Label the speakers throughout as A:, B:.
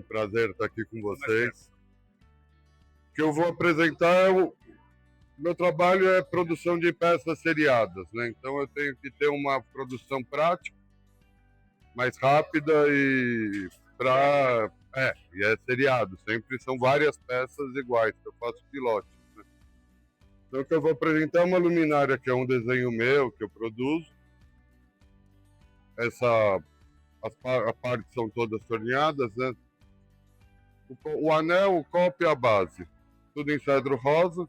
A: um prazer estar aqui com vocês. O que eu vou apresentar é meu trabalho é produção de peças seriadas, né? Então eu tenho que ter uma produção prática, mais rápida e é seriado. Sempre são várias peças iguais, que eu faço pilote. Né? Então o que eu vou apresentar é uma luminária que é um desenho meu, que eu produzo. As partes são todas torneadas, né? O anel, o copo e a base. Tudo em cedro rosa.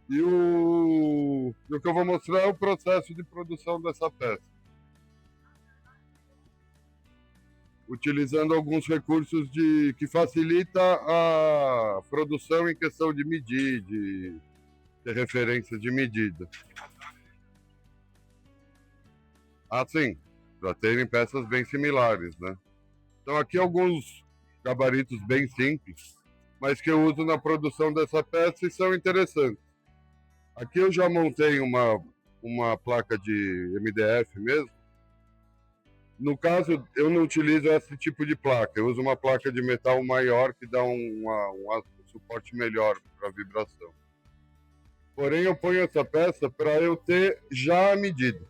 A: E o que eu vou mostrar é o processo de produção dessa peça. Utilizando alguns recursos que facilita a produção em questão de medir, de ter referência de medida. Assim, para terem peças bem similares, né? Então aqui alguns gabaritos bem simples, mas que eu uso na produção dessa peça e são interessantes. Aqui eu já montei uma placa de MDF mesmo. No caso, eu não utilizo esse tipo de placa. Eu uso uma placa de metal maior que dá um suporte melhor para a vibração. Porém, eu ponho essa peça para eu ter já a medida.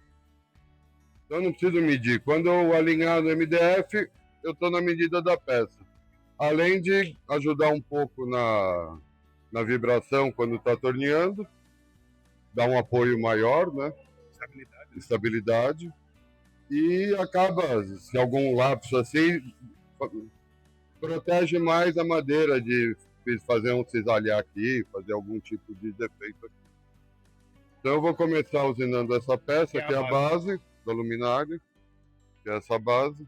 A: Então, eu não preciso medir. Quando eu alinhar no MDF, eu estou na medida da peça. Além de ajudar um pouco na vibração quando está torneando, dá um apoio maior, né? Estabilidade. E acaba, se algum lapso assim, protege mais a madeira de fazer um cisalhar aqui, fazer algum tipo de defeito aqui. Então eu vou começar usinando essa peça, que é a base da luminária, que é essa base.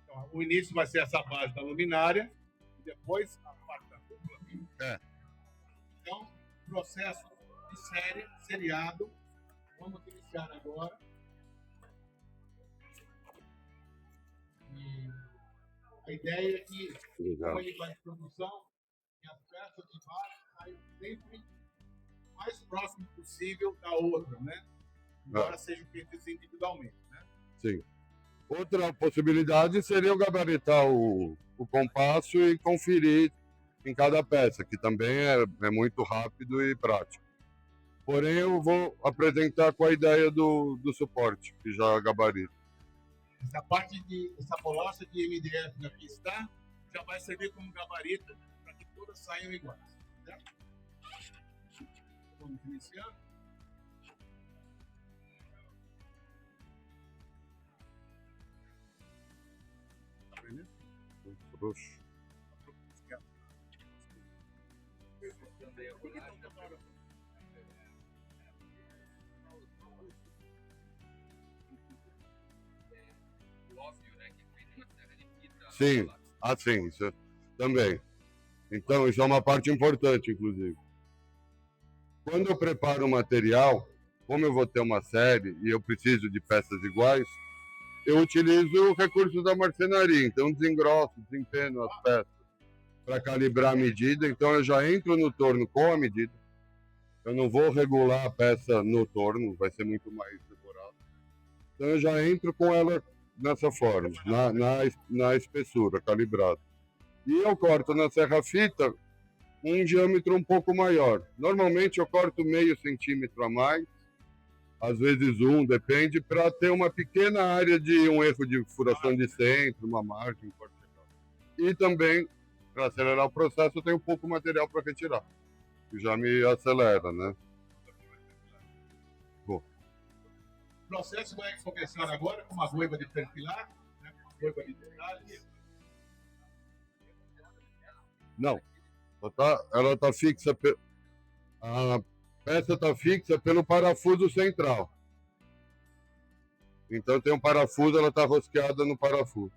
B: Então, o início vai ser essa base da luminária, e depois a parte da cúpula. Então, processo de seriado. Vamos iniciar agora. E a ideia é que, como ele vai de produção, que as peças de baixo saem sempre o mais próximo possível da outra, né? Embora sejam feitas individualmente, né?
A: Sim. Outra possibilidade seria eu gabaritar o compasso e conferir em cada peça, que também é muito rápido e prático. Porém, eu vou apresentar com a ideia do suporte, que já gabarita.
B: Essa bolacha de MDF que aqui está, já vai servir como gabarito para que todas saiam iguais. Certo? Vamos iniciando. Tá vendo?
A: Roxo. Sim, sim, isso também. Então, isso é uma parte importante, inclusive. Quando eu preparo o material, como eu vou ter uma série e eu preciso de peças iguais, eu utilizo o recurso da marcenaria. Então, desengrosso, desempeno as peças para calibrar a medida. Então, eu já entro no torno com a medida. Eu não vou regular a peça no torno, vai ser muito mais demorado. Então, eu já entro com ela dessa forma, na espessura, calibrada. E eu corto na serra-fita um diâmetro um pouco maior. Normalmente eu corto meio centímetro a mais, às vezes depende, para ter uma pequena área de um erro de furação de centro, uma margem, um corte legal. E também, para acelerar o processo, eu tenho um pouco de material para retirar, que já me acelera, né?
B: O processo vai começar agora com uma goiva de perfilar, né? Uma goiva de detalhes.
A: Não, ela tá fixa, a peça está fixa pelo parafuso central. Então tem um parafuso, ela está rosqueada no parafuso.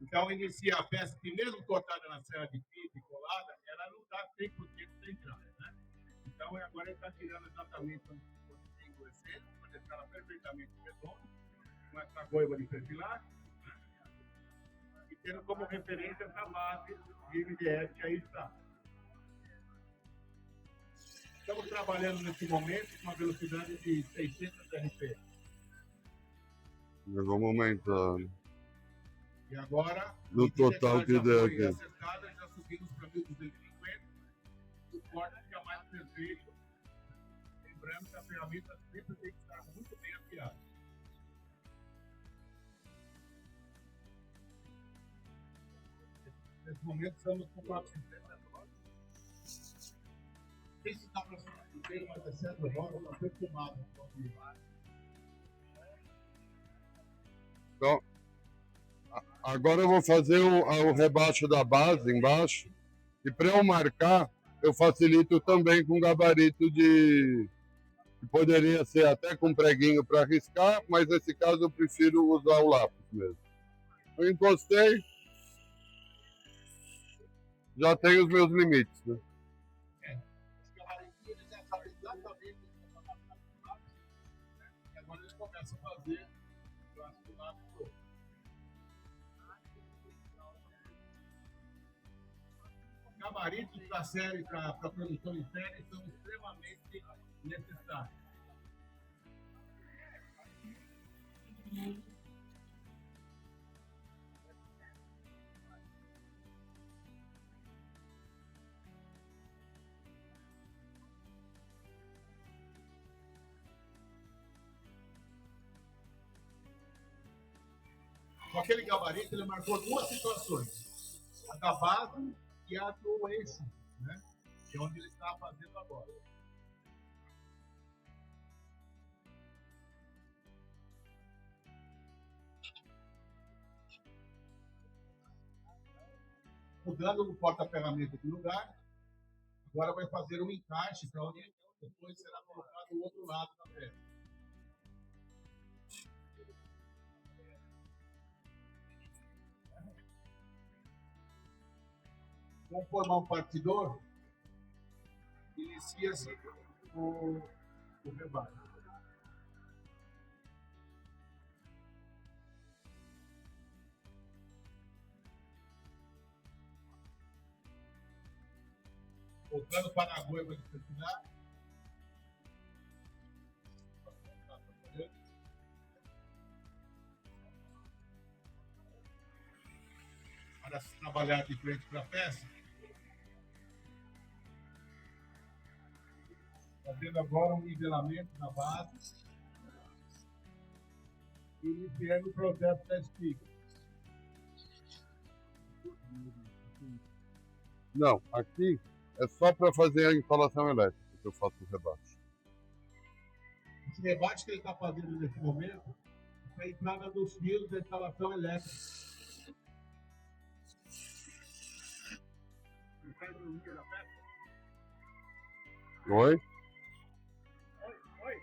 B: Então inicia a peça que mesmo cortada na serra de fita e colada, ela não está 100% central, né? Então agora ele está tirando exatamente onde tem o essêncio, para deixar ela perfeitamente redonda, com essa goiva de perfilar, e tendo como referência essa base de MDF que aí está. Estamos trabalhando nesse momento com uma velocidade de 600 RPM.
A: Nós vamos aumentando.
B: E agora,
A: No total que deu aqui.
B: acertada, já subimos para 1.250. O corte fica mais perfeito. Lembrando que a ferramenta sempre tem que estar muito bem afiada. Nesse momento estamos com 450 dólares. Esse está para ter mais 60 dólares, está perfumado.
A: Então, agora eu vou fazer o rebaixo da base embaixo. E para eu marcar, eu facilito também com gabarito de... que poderia ser até com preguinho para riscar, mas nesse caso eu prefiro usar o lápis mesmo. Eu encostei, já tenho os meus limites, né?
B: Os gabaritinhos já sabem exatamente o que está fazendo lápis. E agora eles começam a fazer o braço do lápis todo. Gabaritos da série para produção em série são extremamente necessários. Com aquele gabarito, ele marcou duas situações: a da base e a do eixo, né? Que é onde ele está fazendo agora. Mudando o porta-ferramenta de lugar, agora vai fazer um encaixe para onde depois será colocado o outro lado da peça. Vamos formar um partidor, inicia-se o rebaixo. Voltando para a goiva de perfilar. Para se trabalhar de frente para a peça. Fazendo agora um nivelamento na base. E iniciando o processo da espiga.
A: Não, aqui é só para fazer a instalação elétrica que eu faço o rebaixo.
B: Esse rebate que ele está fazendo nesse momento é a entrada dos fios da instalação elétrica.
A: Oi?
B: Oi.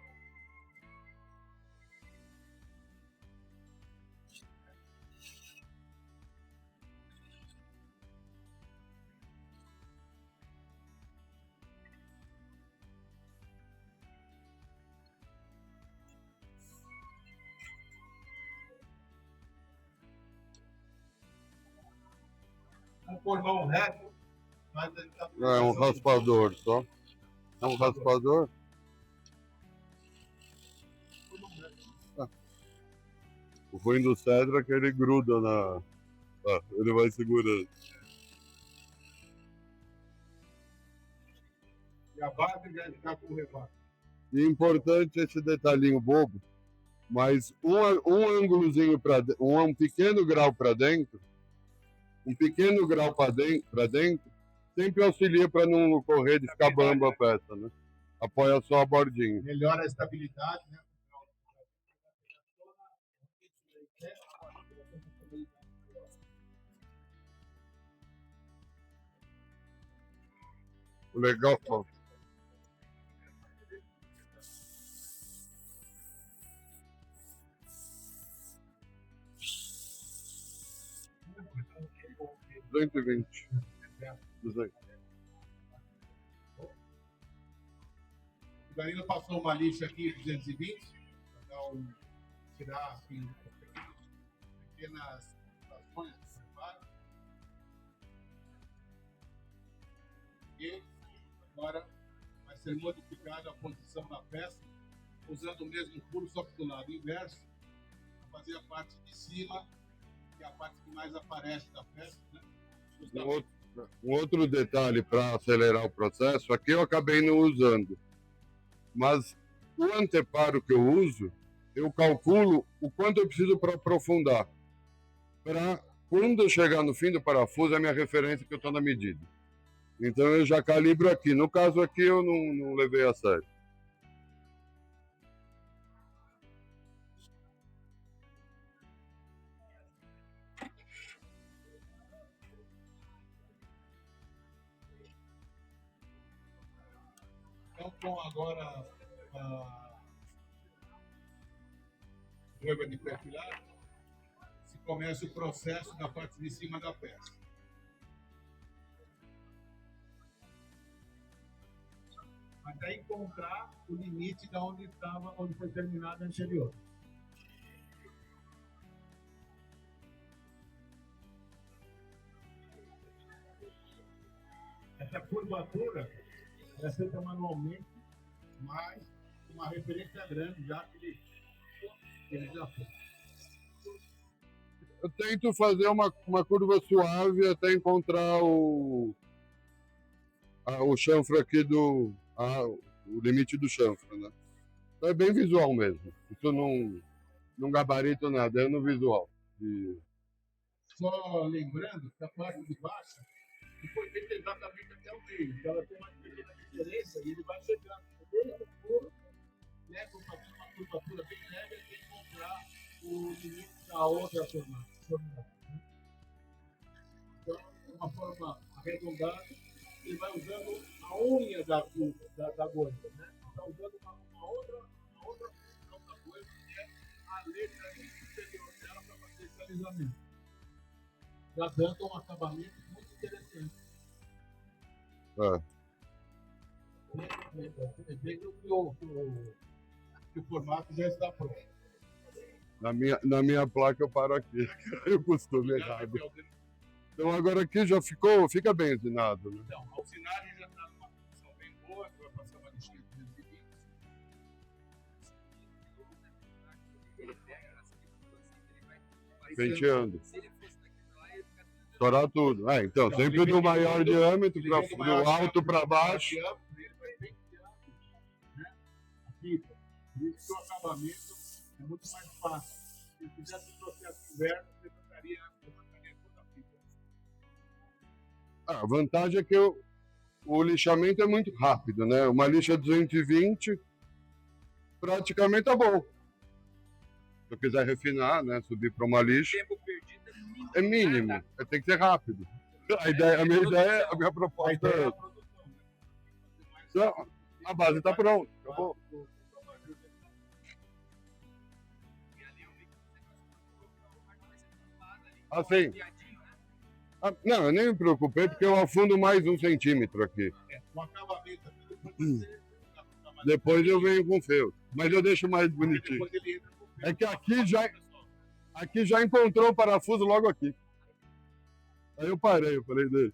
B: Um cordão reto, mas ele está...
A: É um raspador só. É um raspador? O ruim do cedro é que ele gruda na... ele vai segurando.
B: E a base já está com o rebate.
A: E importante esse detalhinho bobo, mas um ângulozinho para um pequeno grau para dentro, para dentro, sempre auxilia para não correr de ficar bamba a peça, né? Apoia só a bordinha.
B: Melhora a estabilidade, né?
A: O legal, ó. R$220. 200.
B: O Danilo passou uma lixa aqui, 220, para tirar assim, pequenas ações que separa. E agora vai ser modificada a posição da peça, usando o mesmo furo, só que do lado inverso, para fazer a parte de cima, que é a parte que mais aparece da peça, né?
A: Um outro detalhe para acelerar o processo, aqui eu acabei não usando, mas o anteparo que eu uso, eu calculo o quanto eu preciso para aprofundar, para quando eu chegar no fim do parafuso, é a minha referência que eu estou na medida. Então eu já calibro aqui. No caso aqui eu não levei a sério.
B: Então, com agora a raiva de perfilar, se começa o processo da parte de cima da peça. Até encontrar o limite de onde estava, onde foi terminado a anterior. Essa curvatura é feita manualmente, mas uma referência grande, já que ele já fez.
A: Eu tento fazer uma curva suave até encontrar o chanfro aqui o limite do chanfro, né? Então é bem visual mesmo. Isso não gabarito nada, é no visual.
B: Só lembrando que a parte de baixo foi feita exatamente até o meio. Então ela tem uma pequena diferença e ele vai chegando. Desde o furo, né, fazendo uma curvatura bem leve até encontrar o limite da outra forma. Então, de uma forma arredondada, ele vai usando a unha da goiva, né? Está usando uma outra função da goiva, que é a letra superior dela para fazer esse alisamento. Já dando um acabamento muito interessante. Veja que o formato já está pronto.
A: Na minha placa eu paro aqui. Eu costumo errado. Então agora aqui já fica bem usinado, né?
B: Então, a usinagem já está numa posição bem boa, vai passar uma lixinha de 220.
A: Penteando. Estourar tudo. Então, sempre do maior diâmetro, do alto para baixo.
B: Ele vai penteando, né? A fita. Por isso que o acabamento é muito mais fácil. Se fizesse o processo inverno, você levantaria toda a fita.
A: A vantagem é que o lixamento é muito rápido, né? Uma lixa 220 praticamente tá bom. Se eu quiser refinar, né? Subir para uma lixa.
C: O tempo perdido
A: é mínimo. Tem que ser rápido. A minha proposta é essa. Então, a base está pronta. Acabou. Assim. Não, eu nem me preocupei porque eu afundo mais 1 centímetro aqui.
B: O acabamento
A: depois eu venho com feltro. Mas eu deixo mais bonitinho. É que aqui já encontrou o parafuso logo aqui. Aí eu parei, eu falei dele.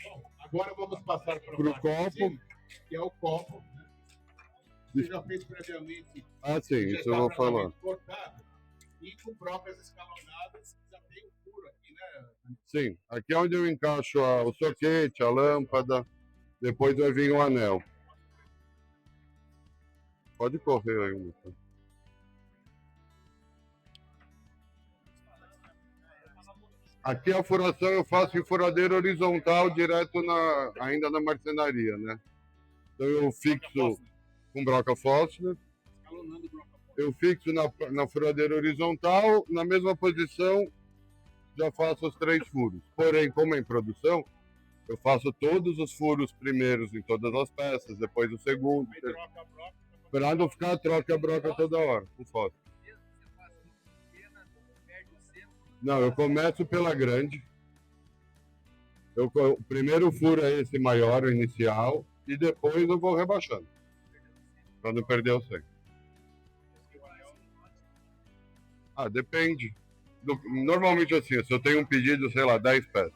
B: Bom, agora vamos passar para
A: o copo.
B: Que é o copo. Né? Você já fez previamente.
A: Sim, isso eu vou falar.
B: Cortado, e com brocas escalonadas, já tem um furo aqui, né?
A: Sim, aqui é onde eu encaixo o soquete, a lâmpada, depois vai vir o anel. Pode correr aí, Lucas. Aqui a furação eu faço em furadeira horizontal, direto ainda na marcenaria, né? Então eu fixo com broca Fósforo, eu fixo na furadeira horizontal, na mesma posição já faço os 3 furos. Porém, como é em produção, eu faço todos os furos primeiros em todas as peças, depois o segundo, para não ficar troca-broca toda hora, com fósforo. Não, eu começo pela grande. O primeiro furo é esse maior, o inicial, e depois eu vou rebaixando, para não perder o centro. Depende. Normalmente assim, se eu tenho um pedido, sei lá, 10 peças.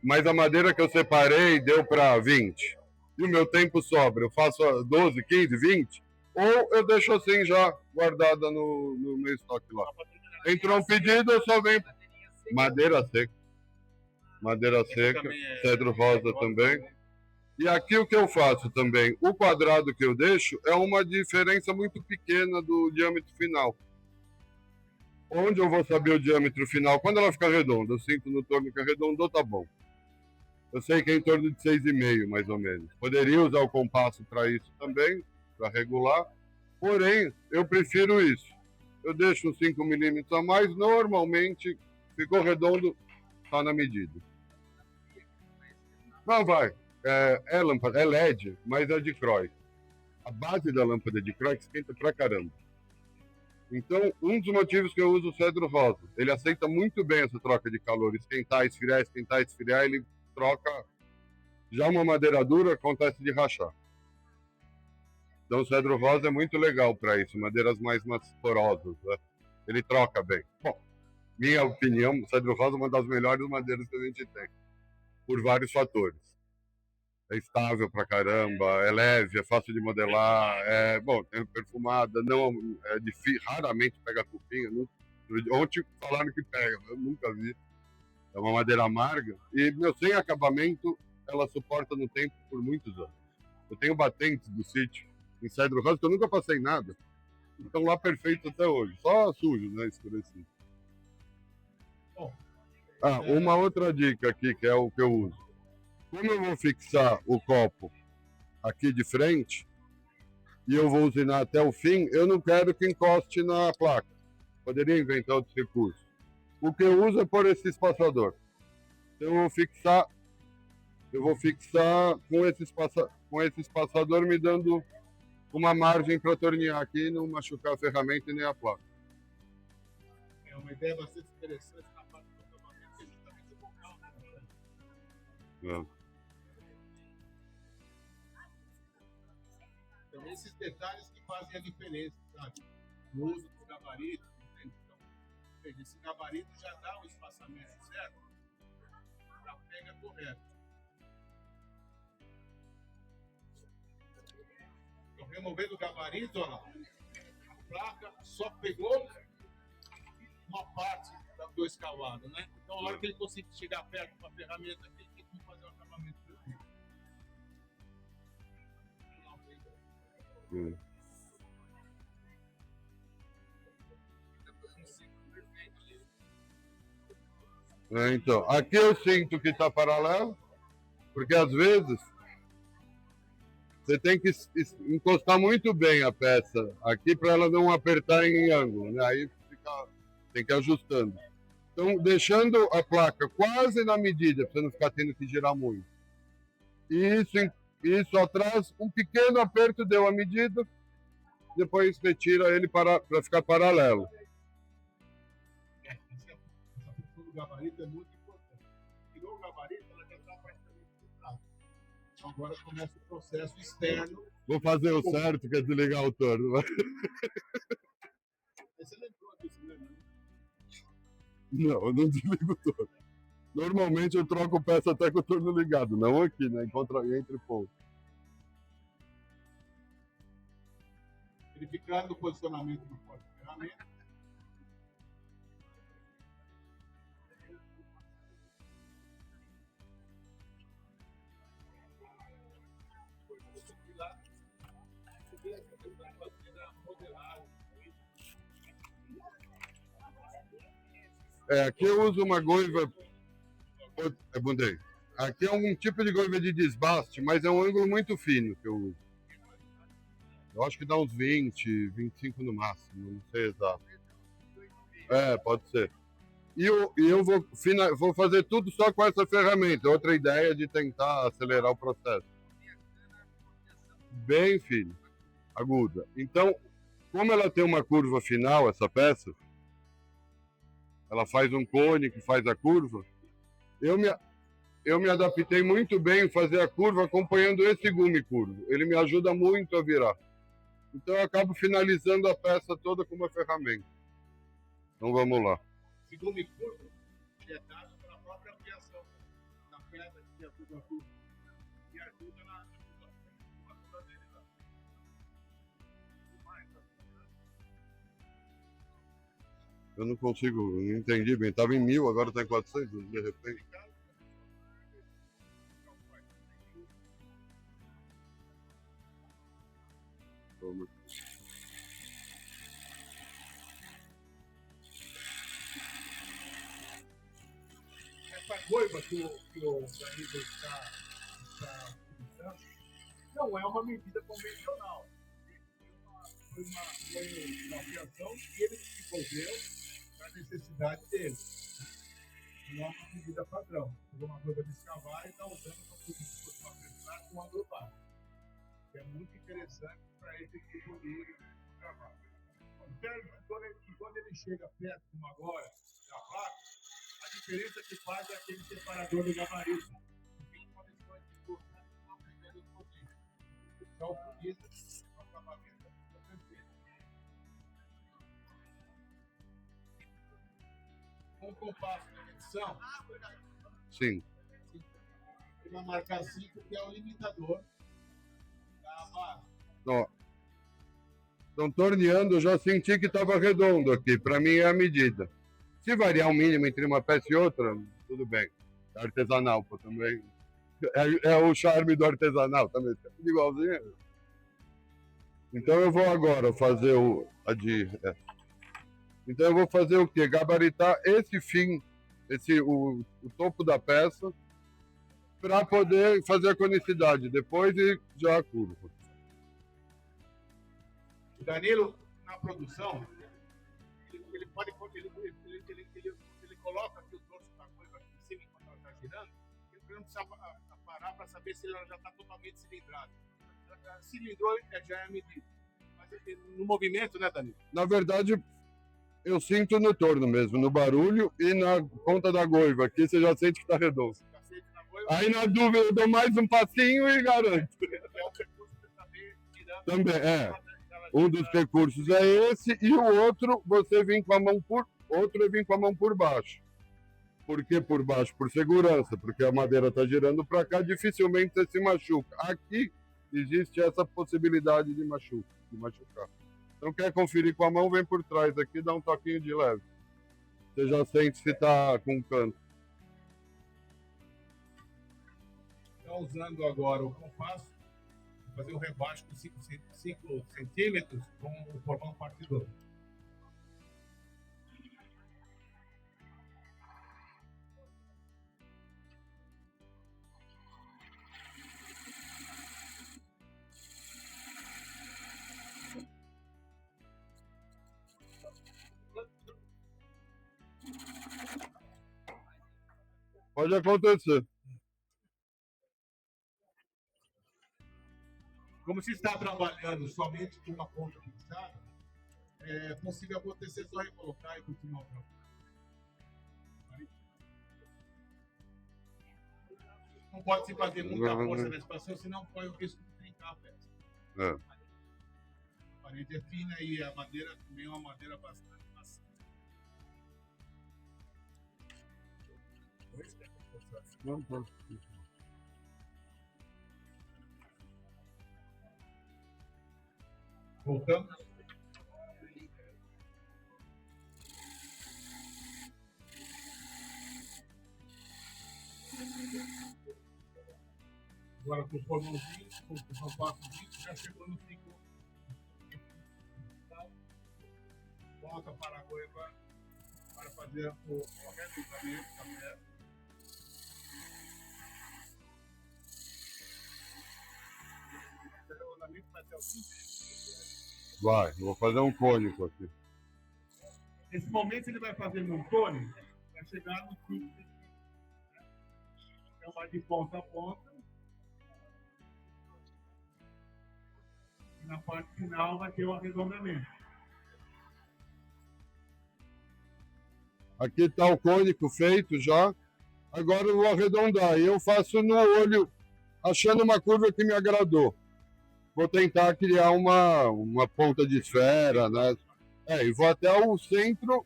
A: Mas a madeira que eu separei deu para 20. E o meu tempo sobra. Eu faço 12, 15, 20. ou eu deixo assim já guardada no meu estoque lá. Entrou um pedido, eu só venho. Madeira seca. Madeira seca, cedro rosa também. E aqui o que eu faço também, o quadrado que eu deixo é uma diferença muito pequena do diâmetro final. Onde eu vou saber o diâmetro final? Quando ela ficar redonda, eu sinto no torno que arredondou, tá bom. Eu sei que é em torno de 6,5, mais ou menos. Poderia usar o compasso para isso também, para regular. Porém, eu prefiro isso. Eu deixo uns 5 milímetros a mais, normalmente ficou redondo, está na medida. Não vai. É lâmpada, é LED, mas é de Croy. A base da lâmpada de Croy esquenta pra caramba. Então, um dos motivos que eu uso o cedro rosa, ele aceita muito bem essa troca de calor, esquentar, esfriar, ele troca. Já uma madeira dura acontece de rachar. Então, o cedro rosa é muito legal para isso, madeiras mais porosas, né? Ele troca bem. Bom, minha opinião, o cedro rosa é uma das melhores madeiras que a gente tem, por vários fatores. É estável pra caramba, é leve, é fácil de modelar, bom, é perfumada, não é difícil, raramente pega cupinha. Ontem falaram que pega, eu nunca vi. É uma madeira amarga e, meu, sem acabamento, ela suporta no tempo por muitos anos. Eu tenho batentes do sítio em cedro rosa que eu nunca passei nada. Estão lá perfeitos até hoje, só sujo, né, escurecido. Uma outra dica aqui, que é o que eu uso. Como eu vou fixar o copo aqui de frente e eu vou usinar até o fim, eu não quero que encoste na placa. Poderia inventar outros recursos. O que eu uso é por esse espaçador. Então eu vou fixar com esse espaçador me dando uma margem para tornear aqui e não machucar a ferramenta e nem a placa.
B: É uma ideia bastante interessante na parte do acabamento, que é justamente o bocal. Então, esses detalhes que fazem a diferença, sabe? No uso dos gabaritos, entende? Então, esse gabarito já dá o espaçamento certo para a pega correta. Então, removendo o gabarito, olha lá, a placa só pegou uma parte do escavado, né? Então, a hora que ele conseguir chegar perto com a ferramenta aqui, ele tem que fazer o acabamento perfeito.
A: Então, aqui eu sinto que está paralelo, porque às vezes você tem que encostar muito bem a peça aqui para ela não apertar em ângulo, né? Aí tem que ir ajustando. Então, deixando a placa quase na medida, para você não ficar tendo que girar muito. E isso atrás, um pequeno aperto deu a medida, depois retira ele para ficar paralelo.
B: Essa função do gabarito é muito importante. Tirou o gabarito, ela já está praticamente filtrada. Então, agora começa o processo externo.
A: Vou fazer o certo, que é desligar o torno.
B: Você lembrou disso, né?
A: Não, eu não desligo o torno. Normalmente eu troco peça até com o torno ligado, não aqui, né? Entre pontos.
B: Verificando o posicionamento do porta-ferramenta.
A: Aqui eu uso uma goiva. Bundei. Aqui é um tipo de goiva de desbaste, mas é um ângulo muito fino que eu uso. Eu acho que dá uns 20, 25 no máximo, não sei exato. Pode ser. E eu vou fazer tudo só com essa ferramenta. Outra ideia de tentar acelerar o processo. Bem fino, aguda. Então, como ela tem uma curva final, essa peça, ela faz um cone que faz a curva, eu me adaptei muito bem em fazer a curva acompanhando esse gume curvo. Ele me ajuda muito a virar. Então eu acabo finalizando a peça toda com uma ferramenta. Então vamos lá.
B: Esse gume curvo é dado pela própria ampliação da pedra que ajuda a curva. E ajuda na curvatura dele lá.
A: Eu não consigo, não entendi bem. Estava em 1000, agora está em 400, de repente. Toma.
B: Essa goiva que o Danilo está utilizando não é uma medida convencional. Foi uma criação que ele desenvolveu para a necessidade dele. Não é uma medida padrão. Pegou uma goiva de escavar e está usando para produzir uma pressão com agrobásico. É muito interessante para esse tipo de trabalho. Quando ele chega perto, como agora, da vaca, a diferença que faz é aquele separador do gabarito. Tem condições de cortar e não aprender os poderes. Já o bonito, o acabamento é perfeito. Com o compasso de medição,
A: Sim.
B: tem uma marca 5 que é o limitador da base.
A: Ó. Então, torneando, eu já senti que estava redondo aqui. Para mim é a medida. Se variar um mínimo entre uma peça e outra, tudo bem. É artesanal, pô, também. É o charme do artesanal também. Tudo igualzinho. Então eu vou agora fazer Então eu vou fazer o quê? Gabaritar esse fim, o topo da peça, para poder fazer a conicidade. Depois e já a curva.
B: O Danilo, na produção, ele coloca aqui o dorso da coisa aqui em cima enquanto ela está girando, ele não precisa parar para saber se ela já está totalmente cilindrada. Cilindrou já é medida. Mas no movimento, né, Danilo?
A: Na verdade, eu sinto no torno mesmo, no barulho e na ponta da goiva. Aqui você já sente que está redondo. Aí na dúvida eu dou mais um passinho e garanto.
B: É um percurso para saber girando.
A: Também, é. Um dos recursos é esse, e o outro, você vir com a mão por baixo. Por que por baixo? Por segurança, porque a madeira está girando para cá, dificilmente você se machuca. Aqui existe essa possibilidade de machucar. Então quer conferir com a mão, vem por trás aqui, dá um toquinho de leve. Você já sente se está com canto.
B: Está usando agora o compasso, fazer o rebaixo com 5 centímetros com o formar um partidor.
A: Pode acontecer.
B: Como se está trabalhando somente com uma ponta fixada, é possível acontecer só recolocar e continuar o trabalho. Não pode se fazer muita força na expansão, senão corre o risco de trincar a peça.
A: É.
B: A parede é fina e a madeira também é uma madeira bastante macia. Voltamos. Agora com o formãozinho, com o compassozinho, já chegou no ciclo. Volta para a goiva para fazer o revezamento da peça. O regulamento vai até o fim.
A: Vai, vou fazer um cônico aqui.
B: Nesse momento ele vai fazer um cônico, vai chegar no fim. Então vai de ponta a ponta. E na parte final vai ter o arredondamento.
A: Aqui está o cônico feito já. Agora eu vou arredondar. E eu faço no olho, achando uma curva que me agradou. Vou tentar criar uma ponta de esfera, né? E vou até o centro,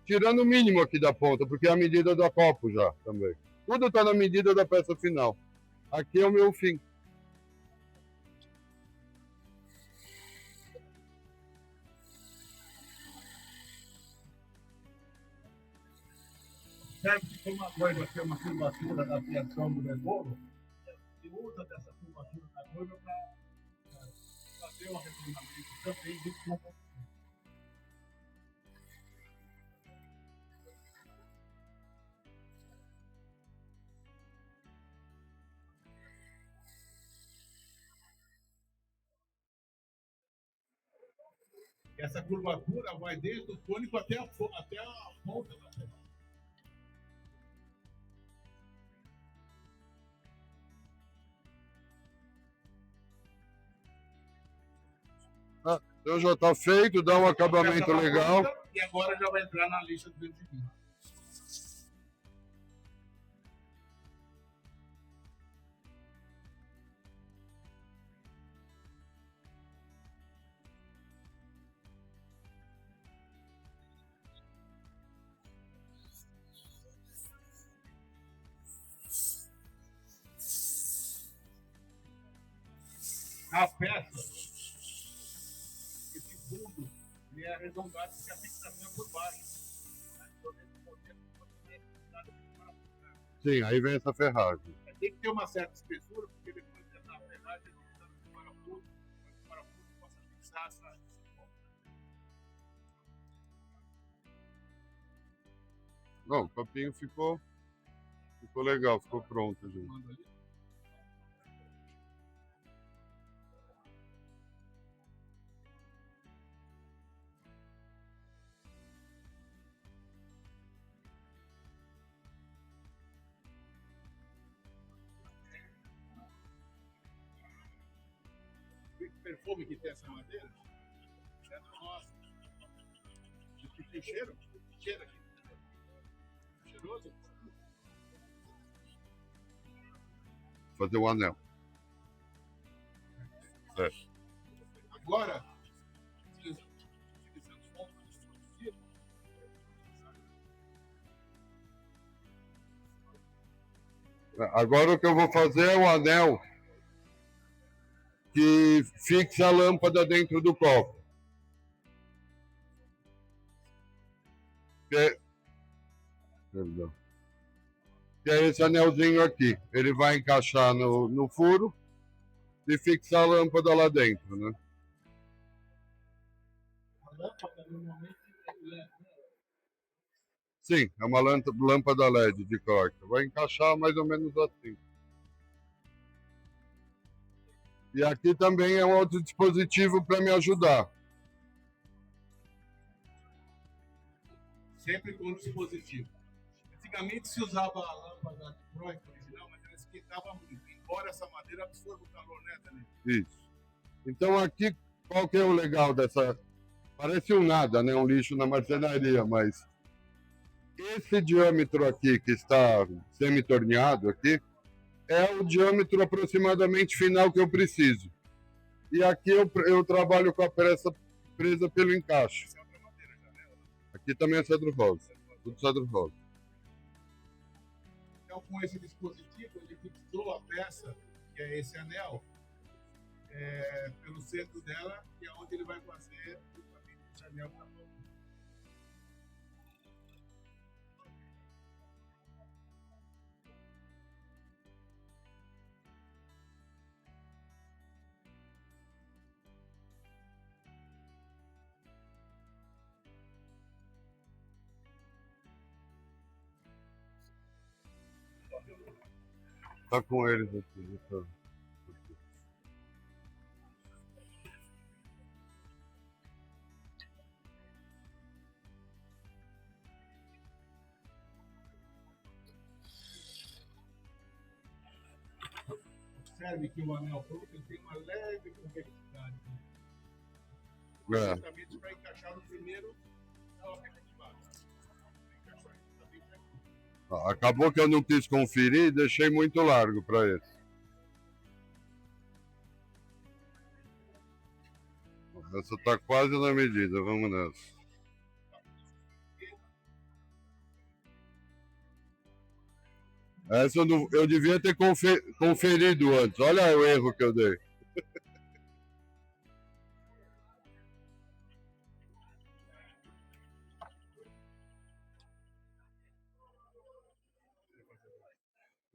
A: tirando o mínimo aqui da ponta, porque é a medida do copo já também. Tudo está na medida da peça final. Aqui é o meu fim.
B: Observe que como a noiva tem uma curvatura da fiação do revolo, se usa dessa curvatura da noiva para fazer o arredondamento também de como. Essa curvatura vai desde o cônico até a ponta da ferragem.
A: Então já está feito, dá um acabamento legal.
B: E agora já vai entrar na lixa 220. A peça, esse fundo, ele é arredondado porque a fixação é por baixo.
A: Sim, aí vem essa ferragem.
B: Tem que ter uma certa espessura, porque depois dessa ferragem ele está no parafuso, o parafuso possa fixar essa.
A: Não, o copinho ficou legal, ficou pronto, gente.
B: O perfume que tem essa madeira é do nosso. Que tem cheiro? Cheiro aqui. Cheiroso?
A: Fazer o anel. É.
B: Agora,
A: Agora o que eu vou fazer é o anel que fixa a lâmpada dentro do copo. Perdão. Que é esse anelzinho aqui. Ele vai encaixar no furo e fixar a lâmpada lá dentro, né?
B: a lâmpada normalmente é LED, né?
A: Sim, é uma lâmpada LED de corte. Vai encaixar mais ou menos assim. E aqui também é um outro dispositivo para me ajudar.
B: Sempre com dispositivo. Antigamente se usava a lâmpada de Freud original, mas ela esquentava muito. Embora essa madeira absorva o calor, né, Danilo?
A: Isso. Então aqui, qual que é o legal dessa... Parece um nada, né? Um lixo na marcenaria, mas... Esse diâmetro aqui, que está semi-torneado aqui, é o diâmetro aproximadamente final que eu preciso. E aqui eu trabalho com a peça presa pelo encaixe. Aqui também é cedro rosa. Tudo cedro rosa.
B: Então, com esse dispositivo, ele fixou a peça, que é esse anel, pelo centro dela, que é onde ele vai fazer esse anel para todo.
A: Tá com eles aqui. Então.
B: Observe que o anel pronto tem uma leve convexidade.
A: É.
B: Justamente para encaixar no primeiro na óptica de baixo. Encaixar justamente aqui.
A: Acabou que eu não quis conferir e deixei muito largo para esse. Essa tá quase na medida, vamos nessa. Essa eu devia ter conferido antes. Olha o erro que eu dei.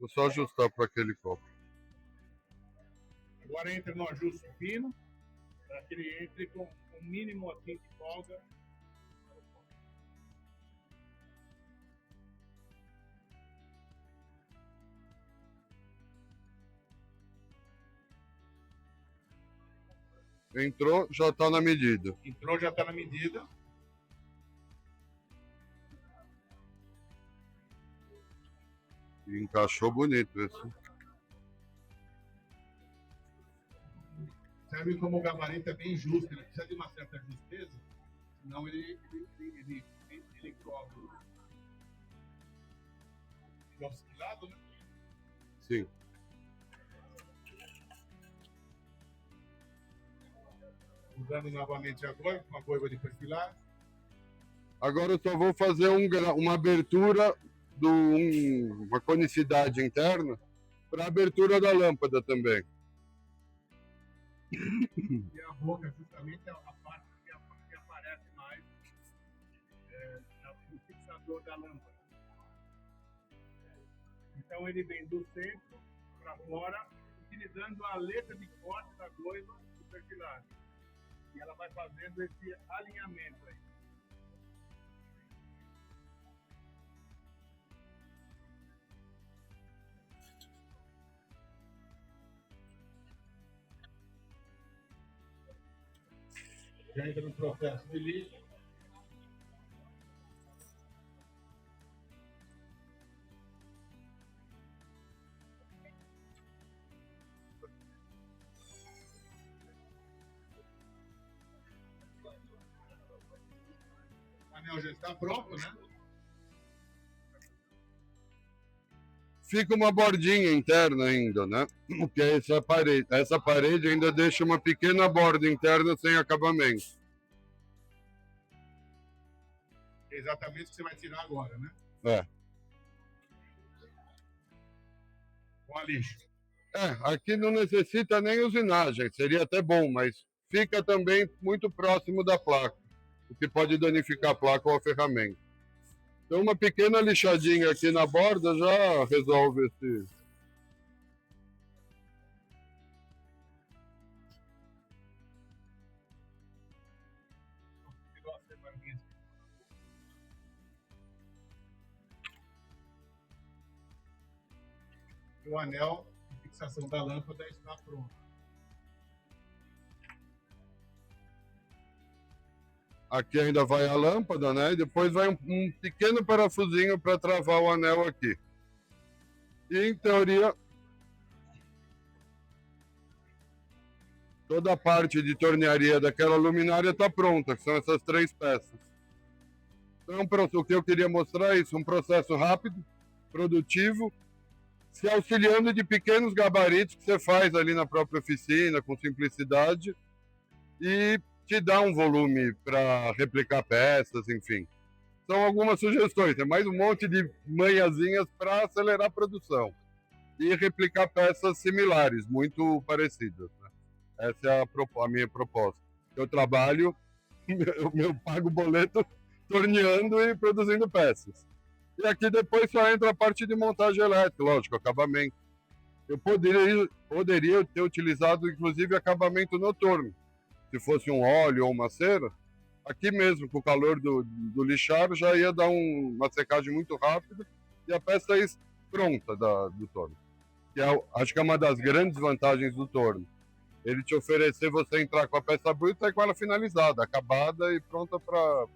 A: Vou só ajustar para aquele copo.
B: Agora entra no ajuste fino, para que ele entre com um mínimo aqui de folga.
A: Entrou, já está na medida.
B: Entrou, já está na medida.
A: E encaixou bonito esse.
B: Serve como o gabarito é bem justo, ele precisa de uma certa justeza, senão ele cobre o oscilado, né?
A: Sim.
B: Usando novamente agora, com a goiva de perfilar.
A: Agora eu só vou fazer uma abertura, uma conicidade interna, para a abertura da lâmpada também.
B: E a boca justamente é a parte que aparece mais no fixador da lâmpada. Então ele vem do centro para fora, utilizando a letra de corte da goiva do perfilado. E ela vai fazendo esse alinhamento aí. Já entra no processo de lixo. O anel já está pronto, né?
A: Fica uma bordinha interna ainda, né? Porque essa parede ainda deixa uma pequena borda interna sem acabamento.
B: É exatamente o que você vai tirar agora, né?
A: É.
B: Com a lixa.
A: Aqui não necessita nem usinagem, seria até bom, mas fica também muito próximo da placa, o que pode danificar a placa ou a ferramenta. Então uma pequena lixadinha aqui na borda já resolve esse...
B: O anel de fixação da lâmpada está pronto.
A: Aqui ainda vai a lâmpada, né? E depois vai um pequeno parafusinho para travar o anel aqui. E em teoria, toda a parte de tornearia daquela luminária está pronta, que são essas 3 peças. Então, o que eu queria mostrar é isso, um processo rápido, produtivo, se auxiliando de pequenos gabaritos que você faz ali na própria oficina, com simplicidade, e te dá um volume para replicar peças, enfim. São algumas sugestões, é mais um monte de manhãzinhas para acelerar a produção e replicar peças similares, muito parecidas, né? Essa é a minha proposta. Eu trabalho, eu pago o boleto torneando e produzindo peças. E aqui depois só entra a parte de montagem elétrica, lógico, acabamento. Eu poderia ter utilizado, inclusive, acabamento noturno. Se fosse um óleo ou uma cera, aqui mesmo, com o calor do lixar, já ia dar uma secagem muito rápida e a peça é pronta do torno. Que acho que é uma das grandes vantagens do torno. Ele te oferecer você entrar com a peça bruta e com ela finalizada, acabada e pronta para...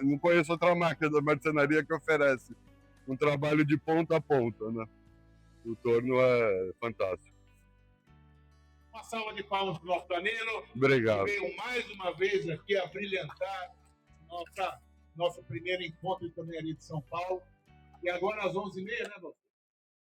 A: Não conheço outra máquina da marcenaria que oferece um trabalho de ponta a ponta, né? O torno é fantástico.
B: Uma salva de palmas para o nosso Danilo.
A: Obrigado.
B: Que veio mais uma vez aqui a brilhantar nosso primeiro encontro de tornearia de São Paulo. E agora às 11h30, né, doutor?